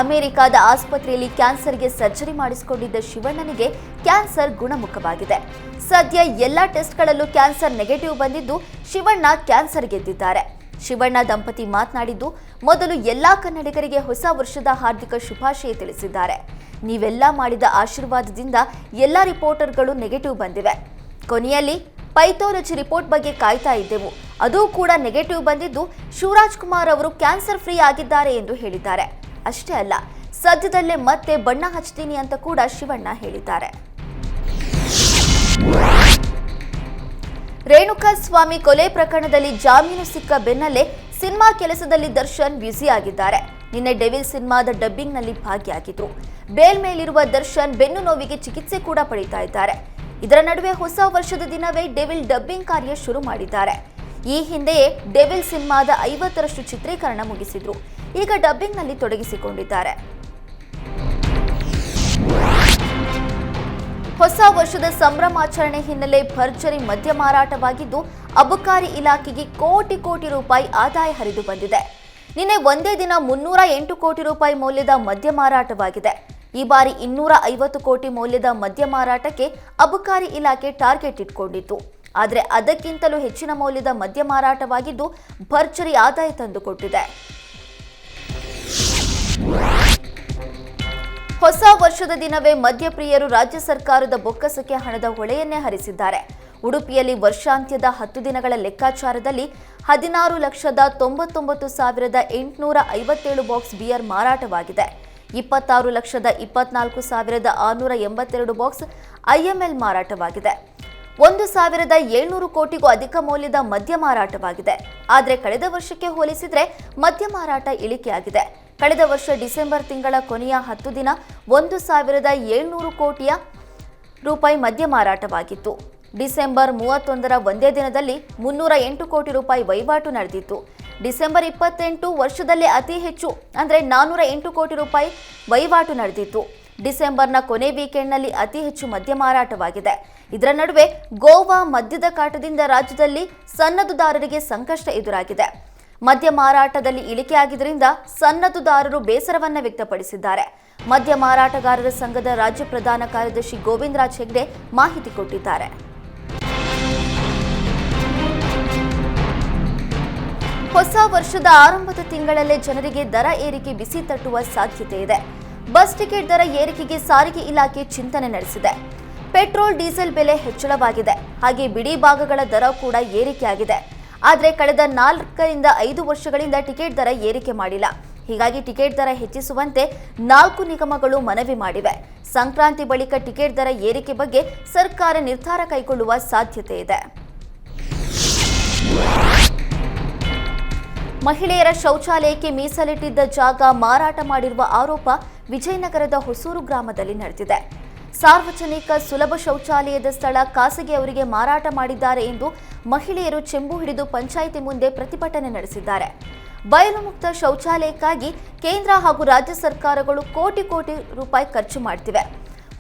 ಅಮೆರಿಕದ ಆಸ್ಪತ್ರೆಯಲ್ಲಿ ಕ್ಯಾನ್ಸರ್ಗೆ ಸರ್ಜರಿ ಮಾಡಿಸಿಕೊಂಡಿದ್ದ ಶಿವಣ್ಣನಿಗೆ ಕ್ಯಾನ್ಸರ್ ಗುಣಮುಖವಾಗಿದೆ. ಸದ್ಯ ಎಲ್ಲ ಟೆಸ್ಟ್ಗಳಲ್ಲೂ ಕ್ಯಾನ್ಸರ್ ನೆಗೆಟಿವ್ ಬಂದಿದ್ದು ಶಿವಣ್ಣ ಕ್ಯಾನ್ಸರ್ ಗೆದ್ದಿದ್ದಾರೆ. ಶಿವಣ್ಣ ದಂಪತಿ ಮಾತನಾಡಿದ್ದು, ಮೊದಲು ಎಲ್ಲಾ ಕನ್ನಡಿಗರಿಗೆ ಹೊಸ ವರ್ಷದ ಹಾರ್ದಿಕ ಶುಭಾಶಯ ತಿಳಿಸಿದ್ದಾರೆ. ನೀವೆಲ್ಲ ಮಾಡಿದ ಆಶೀರ್ವಾದದಿಂದ ಎಲ್ಲ ರಿಪೋರ್ಟರ್ಗಳು ನೆಗೆಟಿವ್ ಬಂದಿವೆ. ಕೊನೆಯಲ್ಲಿ ಪೈಥಾಲಜಿ ರಿಪೋರ್ಟ್ ಬಗ್ಗೆ ಕಾಯ್ತಾ ಇದ್ದೆವು, ಅದು ಕೂಡ ನೆಗೆಟಿವ್ ಬಂದಿದ್ದು ಶಿವರಾಜ್ ಕುಮಾರ್ ಅವರು ಕ್ಯಾನ್ಸರ್ ಫ್ರೀ ಆಗಿದ್ದಾರೆ ಎಂದು ಹೇಳಿದ್ದಾರೆ. ಅಷ್ಟೇ ಅಲ್ಲ, ಸದ್ಯದಲ್ಲೇ ಮತ್ತೆ ಬಣ್ಣ ಹಚ್ತೀನಿ ಅಂತ ಕೂಡ ಶಿವಣ್ಣ ಹೇಳಿದ್ದಾರೆ. ರೇಣುಕಾಸ್ವಾಮಿ ಕೊಲೆ ಪ್ರಕರಣದಲ್ಲಿ ಜಾಮೀನು ಸಿಕ್ಕ ಬೆನ್ನಲ್ಲೇ ಸಿನಿಮಾ ಕೆಲಸದಲ್ಲಿ ದರ್ಶನ್ ಬ್ಯುಸಿ ಆಗಿದ್ದಾರೆ. ನಿನ್ನೆ ಡೆವಿಲ್ ಸಿನಿಮಾದ ಡಬ್ಬಿಂಗ್ನಲ್ಲಿ ಭಾಗಿಯಾಗಿದ್ರು. ಬೇಲ್ ಮೇಲಿರುವ ದರ್ಶನ್ ಬೆನ್ನು ನೋವಿಗೆ ಚಿಕಿತ್ಸೆ ಕೂಡ ಪಡಿತಾ ಇದ್ದಾರೆ. ಇದರ ನಡುವೆ ಹೊಸ ವರ್ಷದ ದಿನವೇ ಡೆವಿಲ್ ಡಬ್ಬಿಂಗ್ ಕಾರ್ಯ ಶುರು ಮಾಡಿದ್ದಾರೆ. ಈ ಹಿಂದೆಯೇ ಡೆವಿಲ್ ಸಿನಿಮಾದ 50ರಷ್ಟು ಚಿತ್ರೀಕರಣ ಮುಗಿಸಿದ್ರು. ಈಗ ಡಬ್ಬಿಂಗ್ನಲ್ಲಿ ತೊಡಗಿಸಿಕೊಂಡಿದ್ದಾರೆ. ಹೊಸ ವರ್ಷದ ಸಂಭ್ರಮಾಚರಣೆ ಹಿನ್ನೆಲೆ ಭರ್ಜರಿ ಮದ್ಯ ಮಾರಾಟವಾಗಿದ್ದು ಅಬಕಾರಿ ಇಲಾಖೆಗೆ ಕೋಟಿ ರೂಪಾಯಿ ಆದಾಯ ಹರಿದು ಬಂದಿದೆ. ನಿನ್ನೆ ಒಂದೇ ದಿನ 308 ಕೋಟಿ ರೂಪಾಯಿ ಮೌಲ್ಯದ ಮದ್ಯ ಮಾರಾಟವಾಗಿದೆ. ಈ ಬಾರಿ 250 ಕೋಟಿ ಮೌಲ್ಯದ ಮದ್ಯ ಮಾರಾಟಕ್ಕೆ ಅಬಕಾರಿ ಇಲಾಖೆ ಟಾರ್ಗೆಟ್ ಇಟ್ಕೊಂಡಿತ್ತು. ಆದರೆ ಅದಕ್ಕಿಂತಲೂ ಹೆಚ್ಚಿನ ಮೌಲ್ಯದ ಮದ್ಯ ಮಾರಾಟವಾಗಿದ್ದು ಭರ್ಜರಿ ಆದಾಯ ತಂದುಕೊಟ್ಟಿದೆ. ಹೊಸ ವರ್ಷದ ದಿನವೇ ಮದ್ಯಪ್ರಿಯರು ರಾಜ್ಯ ಸರ್ಕಾರದ ಬೊಕ್ಕಸಕ್ಕೆ ಹಣದ ಹೊಳೆಯನ್ನೇ ಹರಿಸಿದ್ದಾರೆ. ಉಡುಪಿಯಲ್ಲಿ ವರ್ಷಾಂತ್ಯದ 10 ದಿನಗಳ ಲೆಕ್ಕಾಚಾರದಲ್ಲಿ 16,99,857 ಬಾಕ್ಸ್ ಬಿಯರ್ ಮಾರಾಟವಾಗಿದೆ. 26,24,682 ಬಾಕ್ಸ್ ಐಎಂಎಲ್ ಮಾರಾಟವಾಗಿದೆ. 1,700 ಕೋಟಿಗೂ ಅಧಿಕ ಮೌಲ್ಯದ ಮದ್ಯ ಮಾರಾಟವಾಗಿದೆ. ಆದರೆ ಕಳೆದ ವರ್ಷಕ್ಕೆ ಹೋಲಿಸಿದರೆ ಮದ್ಯ ಮಾರಾಟ ಇಳಿಕೆಯಾಗಿದೆ. ಕಳೆದ ವರ್ಷ ಡಿಸೆಂಬರ್ ತಿಂಗಳ ಕೊನೆಯ 10 ದಿನ 1,700 ಕೋಟಿಯ ರೂಪಾಯಿ ಮದ್ಯ ಮಾರಾಟವಾಗಿತ್ತು. ಡಿಸೆಂಬರ್ 31ರ ಒಂದೇ ದಿನದಲ್ಲಿ 308 ಕೋಟಿ ರೂಪಾಯಿ ವಹಿವಾಟು ನಡೆದಿತ್ತು. ಡಿಸೆಂಬರ್ 28 ವರ್ಷದಲ್ಲೇ ಅತಿ ಹೆಚ್ಚು ಅಂದರೆ 408 ಕೋಟಿ ರೂಪಾಯಿ ವಹಿವಾಟು ನಡೆದಿತ್ತು. ಡಿಸೆಂಬರ್ನ ಕೊನೆ ವೀಕೆಂಡ್ನಲ್ಲಿ ಅತಿ ಹೆಚ್ಚು ಮದ್ಯ ಮಾರಾಟವಾಗಿದೆ. ಇದರ ನಡುವೆ ಗೋವಾ ಮದ್ಯದ ಕಾಟದಿಂದ ರಾಜ್ಯದಲ್ಲಿ ಸನ್ನದುದಾರರಿಗೆ ಸಂಕಷ್ಟ ಎದುರಾಗಿದೆ. ಮದ್ಯ ಮಾರಾಟದಲ್ಲಿ ಇಳಿಕೆಯಾಗಿದ್ದರಿಂದ ಸನ್ನದುದಾರರು ಬೇಸರವನ್ನ ವ್ಯಕ್ತಪಡಿಸಿದ್ದಾರೆ. ಮದ್ಯ ಮಾರಾಟಗಾರರ ಸಂಘದ ರಾಜ್ಯ ಪ್ರಧಾನ ಕಾರ್ಯದರ್ಶಿ ಗೋವಿಂದರಾಜ್ ಹೆಗ್ಡೆ ಮಾಹಿತಿ ಕೊಟ್ಟಿದ್ದಾರೆ. ಹೊಸ ವರ್ಷದ ಆರಂಭದ ತಿಂಗಳಲ್ಲೇ ಜನರಿಗೆ ದರ ಏರಿಕೆ ಬಿಸಿ ತಟ್ಟುವ ಸಾಧ್ಯತೆ ಇದೆ. ಬಸ್ ಟಿಕೆಟ್ ದರ ಏರಿಕೆಗೆ ಸಾರಿಗೆ ಇಲಾಖೆ ಚಿಂತನೆ ನಡೆಸಿದೆ. ಪೆಟ್ರೋಲ್ ಡೀಸೆಲ್ ಬೆಲೆ ಹೆಚ್ಚಳವಾಗಿದೆ. ಹಾಗೆ ಬಿಡಿ ಭಾಗಗಳ ದರ ಕೂಡ ಏರಿಕೆಯಾಗಿದೆ. ಆದರೆ ಕಳೆದ 4ರಿಂದ 5 ವರ್ಷಗಳಿಂದ ಟಿಕೆಟ್ ದರ ಏರಿಕೆ ಮಾಡಿಲ್ಲ. ಹೀಗಾಗಿ ಟಿಕೆಟ್ ದರ ಹೆಚ್ಚಿಸುವಂತೆ 4 ನಿಗಮಗಳು ಮನವಿ ಮಾಡಿವೆ. ಸಂಕ್ರಾಂತಿ ಬಳಿಕ ಟಿಕೆಟ್ ದರ ಏರಿಕೆ ಬಗ್ಗೆ ಸರ್ಕಾರ ನಿರ್ಧಾರ ಕೈಗೊಳ್ಳುವ ಸಾಧ್ಯತೆ ಇದೆ. ಮಹಿಳೆಯರ ಶೌಚಾಲಯಕ್ಕೆ ಮೀಸಲಿಟ್ಟಿದ್ದ ಜಾಗ ಮಾರಾಟ ಮಾಡಿರುವ ಆರೋಪ ವಿಜಯನಗರದ ಹೊಸೂರು ಗ್ರಾಮದಲ್ಲಿ ನಡೆದಿದೆ. ಸಾರ್ವಜನಿಕ ಸುಲಭ ಶೌಚಾಲಯದ ಸ್ಥಳ ಖಾಸಗಿಯವರಿಗೆ ಮಾರಾಟ ಮಾಡಿದ್ದಾರೆ ಎಂದು ಮಹಿಳೆಯರು ಚೆಂಬು ಹಿಡಿದು ಪಂಚಾಯಿತಿ ಮುಂದೆ ಪ್ರತಿಭಟನೆ ನಡೆಸಿದ್ದಾರೆ. ಬಯಲು ಮುಕ್ತ ಶೌಚಾಲಯಕ್ಕಾಗಿ ಕೇಂದ್ರ ಹಾಗೂ ರಾಜ್ಯ ಸರ್ಕಾರಗಳು ಕೋಟಿ ರೂಪಾಯಿ ಖರ್ಚು ಮಾಡ್ತಿವೆ.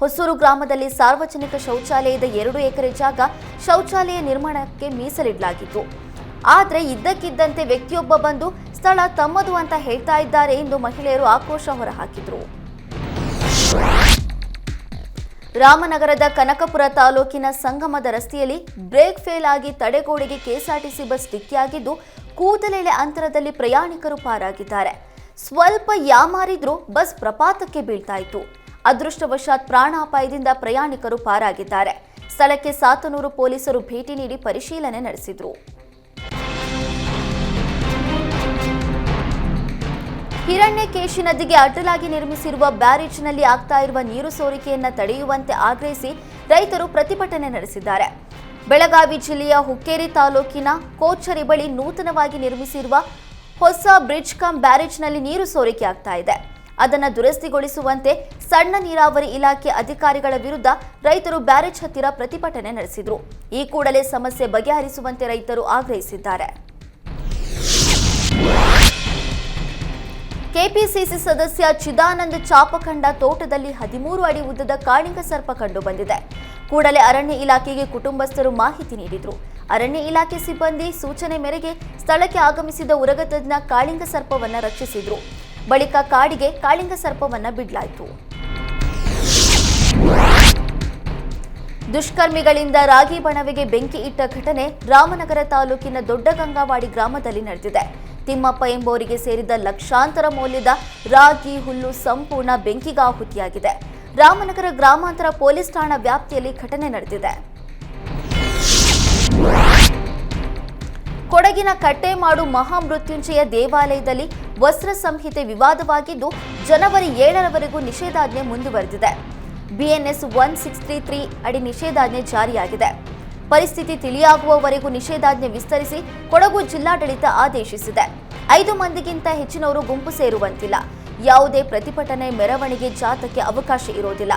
ಹೊಸೂರು ಗ್ರಾಮದಲ್ಲಿ ಸಾರ್ವಜನಿಕ ಶೌಚಾಲಯದ 2 ಎಕರೆ ಜಾಗ ಶೌಚಾಲಯ ನಿರ್ಮಾಣಕ್ಕೆ ಮೀಸಲಿಡಲಾಗಿತ್ತು. ಆದರೆ ಇದ್ದಕ್ಕಿದ್ದಂತೆ ವ್ಯಕ್ತಿಯೊಬ್ಬ ಬಂದು ಸ್ಥಳ ತಮ್ಮದು ಅಂತ ಹೇಳ್ತಾ ಇದ್ದಾರೆ ಎಂದು ಮಹಿಳೆಯರು ಆಕ್ರೋಶ ಹೊರಹಾಕಿದರು. ರಾಮನಗರದ ಕನಕಪುರ ತಾಲೂಕಿನ ಸಂಗಮದ ರಸ್ತೆಯಲ್ಲಿ ಬ್ರೇಕ್ ಫೇಲ್ ಆಗಿ ತಡೆಗೋಡೆಗೆ ಕೆಎಸ್ಆರ್ಟಿಸಿ ಬಸ್ ಡಿಕ್ಕಿಯಾಗಿದ್ದು ಕೂದಲೆಳೆ ಅಂತರದಲ್ಲಿ ಪ್ರಯಾಣಿಕರು ಪಾರಾಗಿದ್ದಾರೆ. ಸ್ವಲ್ಪ ಯಾಮಾರಿದ್ರೂ ಬಸ್ ಪ್ರಪಾತಕ್ಕೆ ಬೀಳ್ತಾ ಇತ್ತು. ಅದೃಷ್ಟವಶಾತ್ ಪ್ರಾಣಾಪಾಯದಿಂದ ಪ್ರಯಾಣಿಕರು ಪಾರಾಗಿದ್ದಾರೆ. ಸ್ಥಳಕ್ಕೆ ಸಾತನೂರು ಪೊಲೀಸರು ಭೇಟಿ ನೀಡಿ ಪರಿಶೀಲನೆ ನಡೆಸಿದರು. ಹಿರಣ್ಯಕೇಶಿ ನದಿಗೆ ಅಡ್ಡಲಾಗಿ ನಿರ್ಮಿಸಿರುವ ಬ್ಯಾರೇಜ್ನಲ್ಲಿ ಆಗ್ತಾ ಇರುವ ನೀರು ಸೋರಿಕೆಯನ್ನು ತಡೆಯುವಂತೆ ಆಗ್ರಹಿಸಿ ರೈತರು ಪ್ರತಿಭಟನೆ ನಡೆಸಿದ್ದಾರೆ. ಬೆಳಗಾವಿ ಜಿಲ್ಲೆಯ ಹುಕ್ಕೇರಿ ತಾಲೂಕಿನ ಕೋಚರಿ ಬಳಿ ನೂತನವಾಗಿ ನಿರ್ಮಿಸಿರುವ ಹೊಸ ಬ್ರಿಡ್ಜ್ ಕಮ್ ಬ್ಯಾರೇಜ್ನಲ್ಲಿ ನೀರು ಸೋರಿಕೆ ಆಗ್ತಾ ಇದೆ. ಅದನ್ನು ದುರಸ್ತಿಗೊಳಿಸುವಂತೆ ಸಣ್ಣ ನೀರಾವರಿ ಇಲಾಖೆ ಅಧಿಕಾರಿಗಳ ವಿರುದ್ಧ ರೈತರು ಬ್ಯಾರೇಜ್ ಹತ್ತಿರ ಪ್ರತಿಭಟನೆ ನಡೆಸಿದರು. ಈ ಕೂಡಲೇ ಸಮಸ್ಯೆ ಬಗೆಹರಿಸುವಂತೆ ರೈತರು ಆಗ್ರಹಿಸಿದ್ದಾರೆ. ಕೆಪಿಸಿಸಿ ಸದಸ್ಯ ಚಿದಾನಂದ ಚಾಪಖಂಡ ತೋಟದಲ್ಲಿ 13 ಅಡಿ ಉದ್ದದ ಕಾಳಿಂಗ ಸರ್ಪ ಕಂಡು ಬಂದಿದೆ. ಕೂಡಲೇ ಅರಣ್ಯ ಇಲಾಖೆಗೆ ಕುಟುಂಬಸ್ಥರು ಮಾಹಿತಿ ನೀಡಿದರು. ಅರಣ್ಯ ಇಲಾಖೆ ಸಿಬ್ಬಂದಿ ಸೂಚನೆ ಮೇರೆಗೆ ಸ್ಥಳಕ್ಕೆ ಆಗಮಿಸಿದ ಉರಗತಜ್ಞ ಕಾಳಿಂಗ ಸರ್ಪವನ್ನು ರಕ್ಷಿಸಿದರು. ಬಳಿಕ ಕಾಡಿಗೆ ಕಾಳಿಂಗ ಸರ್ಪವನ್ನು ಬಿಡಲಾಯಿತು. ದುಷ್ಕರ್ಮಿಗಳಿಂದ ರಾಗಿ ಬಣವೆಗೆ ಬೆಂಕಿ ಇಟ್ಟ ಘಟನೆ ರಾಮನಗರ ತಾಲೂಕಿನ ದೊಡ್ಡ ಗಂಗಾವಾಡಿ ಗ್ರಾಮದಲ್ಲಿ ನಡೆದಿದೆ. ತಿಮ್ಮಪ್ಪ ಎಂಬುವರಿಗೆ ಸೇರಿದ ಲಕ್ಷಾಂತರ ಮೌಲ್ಯದ ರಾಗಿ ಹುಲ್ಲು ಸಂಪೂರ್ಣ ಬೆಂಕಿಗಾಹುತಿಯಾಗಿದೆ. ರಾಮನಗರ ಗ್ರಾಮಾಂತರ ಪೊಲೀಸ್ ಠಾಣಾ ವ್ಯಾಪ್ತಿಯಲ್ಲಿ ಘಟನೆ ನಡೆದಿದೆ. ಕೊಡಗಿನ ಕಟ್ಟೇಮಾಡು ಮಹಾಮೃತ್ಯುಂಜಯ ದೇವಾಲಯದಲ್ಲಿ ವಸ್ತ್ರ ಸಂಹಿತೆ ವಿವಾದವಾಗಿದ್ದು ಜನವರಿ 7ರವರೆಗೂ ನಿಷೇಧಾಜ್ಞೆ ಮುಂದುವರೆದಿದೆ. BNS 1633 ಅಡಿ ನಿಷೇಧಾಜ್ಞೆ ಜಾರಿಯಾಗಿದೆ. ಪರಿಸ್ಥಿತಿ ತಿಳಿಯಾಗುವವರೆಗೂ ನಿಷೇಧಾಜ್ಞೆ ವಿಸ್ತರಿಸಿ ಕೊಡಗು ಜಿಲ್ಲಾಡಳಿತ ಆದೇಶಿಸಿದೆ. 5 ಮಂದಿಗಿಂತ ಹೆಚ್ಚಿನವರು ಗುಂಪು ಸೇರುವಂತಿಲ್ಲ. ಯಾವುದೇ ಪ್ರತಿಭಟನೆ, ಮೆರವಣಿಗೆ, ಜಾಥಾಕ್ಕೆ ಅವಕಾಶ ಇರೋದಿಲ್ಲ.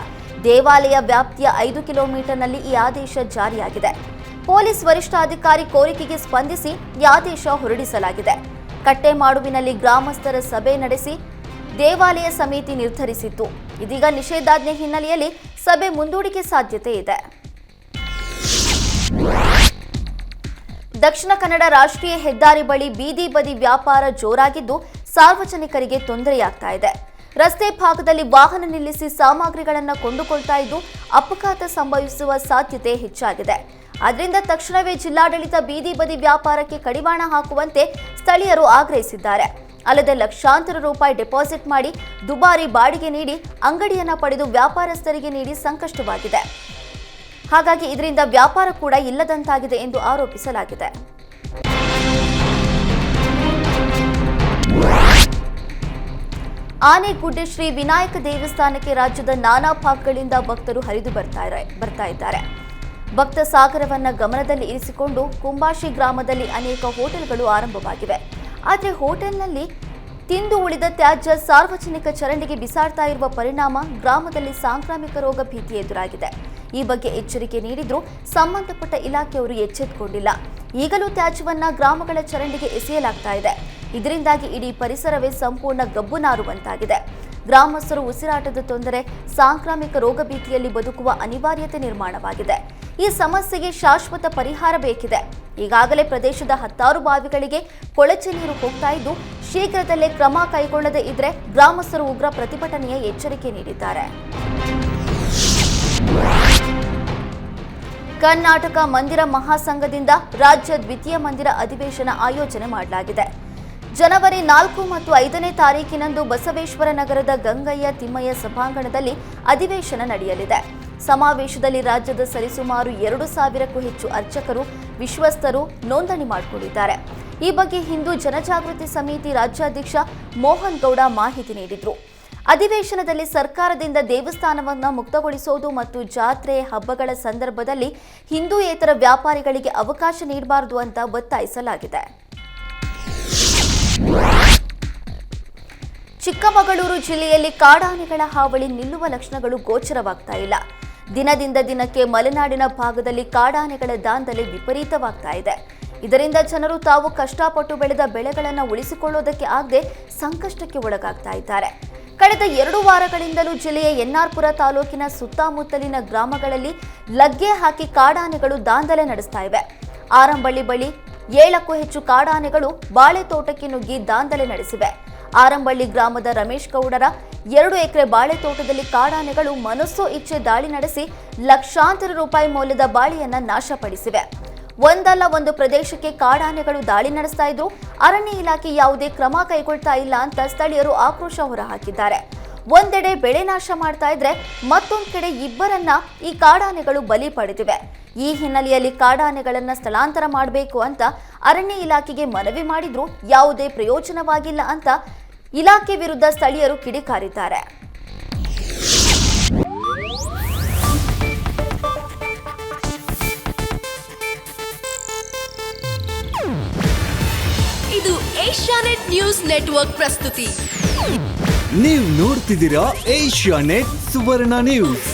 ದೇವಾಲಯ ವ್ಯಾಪ್ತಿಯ 5 ಕಿಲೋಮೀಟರ್ನಲ್ಲಿ ಈ ಆದೇಶ ಜಾರಿಯಾಗಿದೆ. ಪೊಲೀಸ್ ವರಿಷ್ಠಾಧಿಕಾರಿ ಕೋರಿಕೆಗೆ ಸ್ಪಂದಿಸಿ ಈ ಆದೇಶ ಹೊರಡಿಸಲಾಗಿದೆ. ಕಟ್ಟೇಮಾಡುವಿನಲ್ಲಿ ಗ್ರಾಮಸ್ಥರ ಸಭೆ ನಡೆಸಿ ದೇವಾಲಯ ಸಮಿತಿ ನಿರ್ಧರಿಸಿತ್ತು. ಇದೀಗ ನಿಷೇಧಾಜ್ಞೆ ಹಿನ್ನೆಲೆಯಲ್ಲಿ ಸಭೆ ಮುಂದೂಡಿಕೆ ಸಾಧ್ಯತೆ ಇದೆ. ದಕ್ಷಿಣ ಕನ್ನಡ ರಾಷ್ಟ್ರೀಯ ಹೆದ್ದಾರಿ ಬಳಿ ಬೀದಿ ಬದಿ ವ್ಯಾಪಾರ ಜೋರಾಗಿದ್ದು ಸಾರ್ವಜನಿಕರಿಗೆ ತೊಂದರೆಯಾಗ್ತಾ ಇದೆ. ರಸ್ತೆ ಭಾಗದಲ್ಲಿ ವಾಹನ ನಿಲ್ಲಿಸಿ ಸಾಮಗ್ರಿಗಳನ್ನು ಕೊಂಡುಕೊಳ್ತಾ ಇದ್ದು ಅಪಘಾತ ಸಂಭವಿಸುವ ಸಾಧ್ಯತೆ ಹೆಚ್ಚಾಗಿದೆ. ಆದ್ದರಿಂದ ತಕ್ಷಣವೇ ಜಿಲ್ಲಾಡಳಿತ ಬೀದಿ ಬದಿ ವ್ಯಾಪಾರಕ್ಕೆ ಕಡಿವಾಣ ಹಾಕುವಂತೆ ಸ್ಥಳೀಯರು ಆಗ್ರಹಿಸಿದ್ದಾರೆ. ಅಲ್ಲದೆ ಲಕ್ಷಾಂತರ ರೂಪಾಯಿ ಡೆಪಾಸಿಟ್ ಮಾಡಿ ದುಬಾರಿ ಬಾಡಿಗೆ ನೀಡಿ ಅಂಗಡಿಯನ್ನು ಪಡೆದು ವ್ಯಾಪಾರಸ್ಥರಿಗೆ ನೀಡಿ ಸಂಕಷ್ಟವಾಗಿದೆ. ಹಾಗಾಗಿ ಇದರಿಂದ ವ್ಯಾಪಾರ ಕೂಡ ಇಲ್ಲದಂತಾಗಿದೆ ಎಂದು ಆರೋಪಿಸಲಾಗಿದೆ. ಆನೆಗುಡ್ಡೆ ಶ್ರೀ ವಿನಾಯಕ ದೇವಸ್ಥಾನಕ್ಕೆ ರಾಜ್ಯದ ನಾನಾ ಭಾಗಗಳಿಂದ ಭಕ್ತರು ಹರಿದು ಬರ್ತಾ ಇದ್ದಾರೆ. ಭಕ್ತ ಸಾಗರವನ್ನ ಗಮನದಲ್ಲಿ ಇರಿಸಿಕೊಂಡು ಕುಂಬಾಶಿ ಗ್ರಾಮದಲ್ಲಿ ಅನೇಕ ಹೋಟೆಲ್ಗಳು ಆರಂಭವಾಗಿವೆ. ಆದರೆ ಹೋಟೆಲ್ನಲ್ಲಿ ತಿಂದು ಉಳಿದ ತ್ಯಾಜ್ಯ ಸಾರ್ವಜನಿಕ ಚರಂಡಿಗೆ ಬಿಸಾಡ್ತಾ ಇರುವ ಪರಿಣಾಮ ಗ್ರಾಮದಲ್ಲಿ ಸಾಂಕ್ರಾಮಿಕ ರೋಗ ಭೀತಿ ಎದುರಾಗಿದೆ. ಈ ಬಗ್ಗೆ ಎಚ್ಚರಿಕೆ ನೀಡಿದ್ರೂ ಸಂಬಂಧಪಟ್ಟ ಇಲಾಖೆಯವರು ಎಚ್ಚೆತ್ತುಕೊಂಡಿಲ್ಲ. ಈಗಲೂ ತ್ಯಾಜ್ಯವನ್ನ ಗ್ರಾಮಗಳ ಚರಂಡಿಗೆ ಎಸೆಯಲಾಗ್ತಾ ಇದೆ. ಇದರಿಂದಾಗಿ ಇಡೀ ಪರಿಸರವೇ ಸಂಪೂರ್ಣ ಗಬ್ಬು ನಾರುವಂತಾಗಿದೆ. ಗ್ರಾಮಸ್ಥರು ಉಸಿರಾಟದ ತೊಂದರೆ, ಸಾಂಕ್ರಾಮಿಕ ರೋಗ ಭೀತಿಯಲ್ಲಿ ಬದುಕುವ ಅನಿವಾರ್ಯತೆ ನಿರ್ಮಾಣವಾಗಿದೆ. ಈ ಸಮಸ್ಯೆಗೆ ಶಾಶ್ವತ ಪರಿಹಾರ ಬೇಕಿದೆ. ಈಗಾಗಲೇ ಪ್ರದೇಶದ 10 ಬಾವಿಗಳಿಗೆ ಕೊಳಚೆ ನೀರು ಹೋಗ್ತಾ ಇದ್ದು ಶೀಘ್ರದಲ್ಲೇ ಕ್ರಮ ಕೈಗೊಳ್ಳದೇ ಇದ್ರೆ ಗ್ರಾಮಸ್ಥರು ಉಗ್ರ ಪ್ರತಿಭಟನೆಯ ಎಚ್ಚರಿಕೆ ನೀಡಿದ್ದಾರೆ. ಕರ್ನಾಟಕ ಮಂದಿರ ಮಹಾಸಂಘದಿಂದ ರಾಜ್ಯ ದ್ವಿತೀಯ ಮಂದಿರ ಅಧಿವೇಶನ ಆಯೋಜನೆ ಮಾಡಲಾಗಿದೆ. ಜನವರಿ 4 ಮತ್ತು 5ನೇ ತಾರೀಕಿನಂದು ಬಸವೇಶ್ವರ ನಗರದ ಗಂಗಯ್ಯ ತಿಮ್ಮಯ್ಯ ಸಭಾಂಗಣದಲ್ಲಿ ಅಧಿವೇಶನ ನಡೆಯಲಿದೆ. ಸಮಾವೇಶದಲ್ಲಿ ರಾಜ್ಯದ ಸರಿಸುಮಾರು 2,000ಕ್ಕೂ ಹೆಚ್ಚು ಅರ್ಚಕರು, ವಿಶ್ವಸ್ತರು ನೋಂದಣಿ ಮಾಡಿಕೊಂಡಿದ್ದಾರೆ. ಈ ಬಗ್ಗೆ ಹಿಂದೂ ಜನಜಾಗೃತಿ ಸಮಿತಿ ರಾಜ್ಯಾಧ್ಯಕ್ಷ ಮೋಹನ್ ಗೌಡ ಮಾಹಿತಿ ನೀಡಿದರು. ಅಧಿವೇಶನದಲ್ಲಿ ಸರ್ಕಾರದಿಂದ ದೇವಸ್ಥಾನವನ್ನು ಮುಕ್ತಗೊಳಿಸುವುದು ಮತ್ತು ಜಾತ್ರೆ, ಹಬ್ಬಗಳ ಸಂದರ್ಭದಲ್ಲಿ ಹಿಂದೂಯೇತರ ವ್ಯಾಪಾರಿಗಳಿಗೆ ಅವಕಾಶ ನೀಡಬಾರದು ಅಂತ ಒತ್ತಾಯಿಸಲಾಗಿದೆ. ಚಿಕ್ಕಮಗಳೂರು ಜಿಲ್ಲೆಯಲ್ಲಿ ಕಾಡಾನೆಗಳ ಹಾವಳಿ ನಿಲ್ಲುವ ಲಕ್ಷಣಗಳು ಗೋಚರವಾಗ್ತಾ ಇಲ್ಲ. ದಿನದಿಂದ ದಿನಕ್ಕೆ ಮಲೆನಾಡಿನ ಭಾಗದಲ್ಲಿ ಕಾಡಾನೆಗಳ ದಾಂಧಲೆ ವಿಪರೀತವಾಗ್ತಾ ಇದೆ. ಇದರಿಂದ ಜನರು ತಾವು ಕಷ್ಟಪಟ್ಟು ಬೆಳೆದ ಬೆಳೆಗಳನ್ನು ಉಳಿಸಿಕೊಳ್ಳೋದಕ್ಕೆ ಆಗದೆ ಸಂಕಷ್ಟಕ್ಕೆ ಒಳಗಾಗ್ತಾ ಇದ್ದಾರೆ. ಕಳೆದ 2 ವಾರಗಳಿಂದಲೂ ಜಿಲ್ಲೆಯ ಎನ್ಆರ್ಪುರ ತಾಲೂಕಿನ ಸುತ್ತಮುತ್ತಲಿನ ಗ್ರಾಮಗಳಲ್ಲಿ ಲಗ್ಗೆ ಹಾಕಿ ಕಾಡಾನೆಗಳು ದಾಂಧಲೆ ನಡೆಸ್ತಾ ಇವೆ. ಆರಂಬಳ್ಳಿ ಬಳಿ 7ಕ್ಕೂ ಹೆಚ್ಚು ಕಾಡಾನೆಗಳು ಬಾಳೆ ತೋಟಕ್ಕೆ ನುಗ್ಗಿ ದಾಂಧಲೆ ನಡೆಸಿವೆ. ಆರಂಬಳ್ಳಿ ಗ್ರಾಮದ ರಮೇಶ್ ಗೌಡರ 2 ಎಕರೆ ಬಾಳೆ ತೋಟದಲ್ಲಿ ಕಾಡಾನೆಗಳು ಮನಸ್ಸೋ ಇಚ್ಛೆ ದಾಳಿ ನಡೆಸಿ ಲಕ್ಷಾಂತರ ರೂಪಾಯಿ ಮೌಲ್ಯದ ಬಾಳೆಯನ್ನ ನಾಶಪಡಿಸಿವೆ. ಒಂದಲ್ಲ ಒಂದು ಪ್ರದೇಶಕ್ಕೆ ಕಾಡಾನೆಗಳು ದಾಳಿ ನಡೆಸ್ತಾ ಇದ್ರು. ಅರಣ್ಯ ಇಲಾಖೆ ಯಾವುದೇ ಕ್ರಮ ಕೈಗೊಳ್ತಾ ಇಲ್ಲ ಅಂತ ಸ್ಥಳೀಯರು ಆಕ್ರೋಶ ಹೊರಹಾಕಿದ್ದಾರೆ. ಒಂದೆಡೆ ಬೆಳೆ ನಾಶ ಮಾಡ್ತಾ ಇದ್ರೆ ಮತ್ತೊಂದು ಕಡೆ ಇಬ್ಬರನ್ನ ಈ ಕಾಡಾನೆಗಳು ಬಲಿ ಪಡೆದಿವೆ. ಈ ಹಿನ್ನೆಲೆಯಲ್ಲಿ ಕಾಡಾನೆಗಳನ್ನ ಸ್ಥಳಾಂತರ ಮಾಡಬೇಕು ಅಂತ ಅರಣ್ಯ ಇಲಾಖೆಗೆ ಮನವಿ ಮಾಡಿದ್ರು ಯಾವುದೇ ಪ್ರಯೋಜನವಾಗಿಲ್ಲ ಅಂತ ಇಲಾಖೆ ವಿರುದ್ಧ ಸ್ಥಳೀಯರು ಕಿಡಿಕಾರಿದ್ದಾರೆ. ಇದು ಏಷ್ಯಾನೆಟ್ ನ್ಯೂಸ್ ನೆಟ್ವರ್ಕ್ ಪ್ರಸ್ತುತಿ. ನೀವು ನೋಡ್ತಿದ್ದೀರಾ ಏಷ್ಯಾನೆಟ್ ಸುವರ್ಣ ನ್ಯೂಸ್.